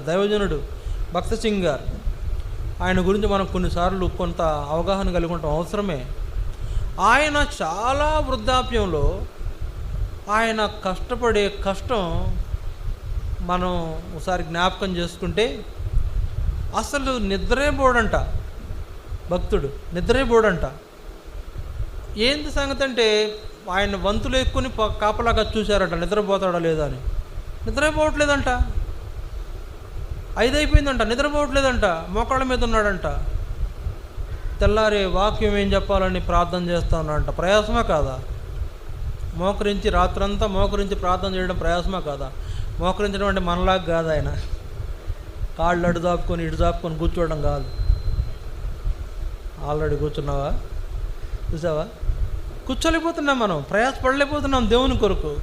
దైవజనుడు భక్త సింగ్ గారు, ఆయన గురించి మనం కొన్నిసార్లు కొంత అవగాహన కలిగి ఉండటం అవసరమే. ఆయన చాలా వృద్ధాప్యంలో ఆయన కష్టపడే కష్టం మనం ఒకసారి జ్ఞాపకం చేసుకుంటే, అసలు నిద్రే పోడంట భక్తుడు, నిద్రే పోడంట. ఏంది సంగతి అంటే, ఆయన వంతులు ఎక్కుని కాపలాగా చూశారట నిద్రపోతాడా లేదా అని. నిద్రపోవట్లేదంట. 5 అయిపోయిందంట, నిద్రపోవట్లేదంట, మోకాళ్ళ మీద ఉన్నాడంట. తెల్లారే వాక్యం ఏం చెప్పాలని ప్రార్థన చేస్తా ఉన్నాడంట. ప్రయాసమా కాదా? మోకరించి రాత్రంతా మోకరించి ప్రార్థన చేయడం ప్రయాసమా కాదా? మోకరించడం అంటే మనలాగా కాదు. ఆయన కాళ్ళు అడు దాపుకొని ఇటు దాపుకొని కూర్చోవడం కాదు. ఆల్రెడీ కూర్చున్నావా? చూసావా? కూర్చోలేకపోతున్నాం, మనం ప్రయాసపడలేకపోతున్నాం దేవుని కొరకు.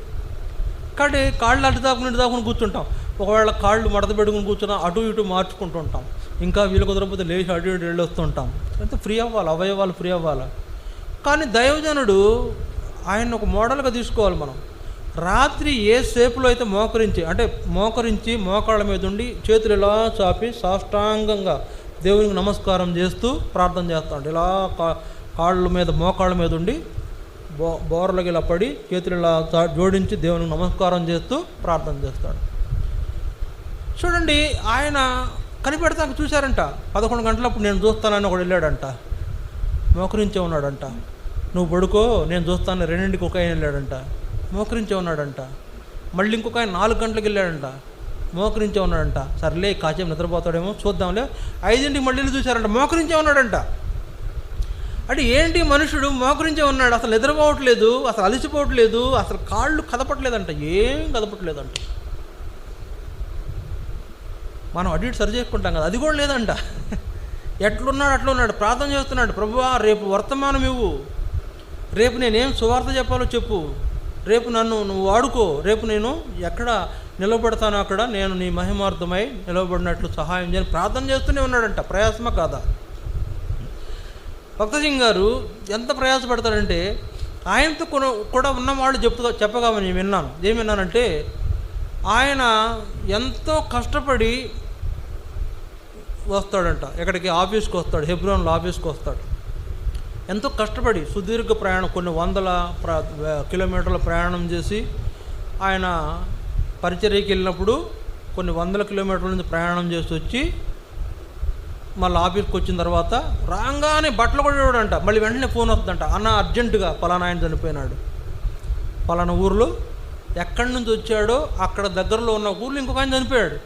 కాబట్టి కాళ్ళు అటు దాపుకుని ఇటు దాపుకొని కూర్చుంటాం. ఒకవేళ కాళ్ళు మడత పెట్టుకుని కూర్చున్నా అటు ఇటు మార్చుకుంటూ ఉంటాం. ఇంకా వీలు కుదరకపోతే లేచి అటు ఇటు వెళ్ళొస్తుంటాం. అంతే ఫ్రీ అవ్వాలి, అవయవాలు ఫ్రీ అవ్వాలి. కానీ దైవజనుడు ఆయన ఒక మోడల్గా తీసుకోవాలి మనం. రాత్రి ఏ సేపులో అయితే మోకరించి మోకాళ్ళ మీద ఉండి చేతులు ఇలా చాపి సాష్టాంగంగా దేవునికి నమస్కారం చేస్తూ ప్రార్థన చేస్తాడు. ఇలా కాళ్ళ మీద మోకాళ్ళ మీద ఉండి బోర్లకి ఇలా పడి చేతులు ఇలా జోడించి దేవునికి నమస్కారం చేస్తూ ప్రార్థన చేస్తాడు. చూడండి, ఆయన కనిపెడతాక చూశారంట. 11 గంటలప్పుడు నేను చూస్తానని ఒకడు వెళ్ళాడంట, మోకరించే ఉన్నాడంట. నువ్వు పడుకో నేను చూస్తాను 2ంటికి ఒక ఆయన వెళ్ళాడంట, మోకరించే ఉన్నాడంట. మళ్ళీ ఇంకొక ఆయన 4 గంటలకు వెళ్ళాడంట, మోకరించే ఉన్నాడంట. సర్లే కాసేపు నిద్రపోతాడేమో చూద్దాంలే. 5ంటికి మళ్ళీ చూశారంట, మోకరించే ఉన్నాడంట. అంటే ఏంటి, మనుషుడు మోకరించే ఉన్నాడు, అసలు నిద్రపోవట్లేదు, అసలు అలసిపోవట్లేదు, అసలు కాళ్ళు కదపట్లేదంట, ఏం కదపట్లేదంట. మనం అటు ఇటు సరి చేసుకుంటాం కదా, అది కూడా లేదంట. ఎట్లున్నాడు అట్లా ఉన్నాడు, ప్రార్థన చేస్తున్నాడు. ప్రభువా రేపు వర్తమానం ఇవ్వు, రేపు నేనేం సువార్త చెప్పాలో చెప్పు, రేపు నువ్వు వాడుకో, రేపు నేను ఎక్కడ నిలబడతానో అక్కడ నేను నీ మహిమార్థమై నిలబడినట్లు సహాయం చేయని ప్రార్థన చేస్తూనే ఉన్నాడంట. ప్రయాసమా కాదా? భక్త సింగ్ గారు ఎంత ప్రయాసపడతాడంటే, ఆయనతో కూడా ఉన్నవాళ్ళు చెప్పగా నేను విన్నాను. ఏం విన్నానంటే, ఆయన ఎంతో కష్టపడి వస్తాడంట. ఎక్కడికి? ఆఫీస్కి వస్తాడు, హెబ్రోన్లో ఆఫీస్కి వస్తాడు. ఎంతో కష్టపడి సుదీర్ఘ ప్రయాణం, కొన్ని 100 కిలోమీటర్ల ప్రయాణం చేసి ఆయన పరిచర్యకి వెళ్ళినప్పుడు కొన్ని 100 కిలోమీటర్ల నుంచి ప్రయాణం చేసి వచ్చి మళ్ళీ ఆఫీస్కి వచ్చిన తర్వాత రాగానే బట్టలు కూడా చూడంట. మళ్ళీ వెంటనే ఫోన్ వస్తుందంట, అన్న అర్జెంటుగా పలానా ఆయన చనిపోయినాడు, పలానా ఊరిలో ఎక్కడి నుంచి వచ్చాడో అక్కడ దగ్గరలో ఉన్న ఊర్లో ఇంకొక ఆయన చనిపోయాడు.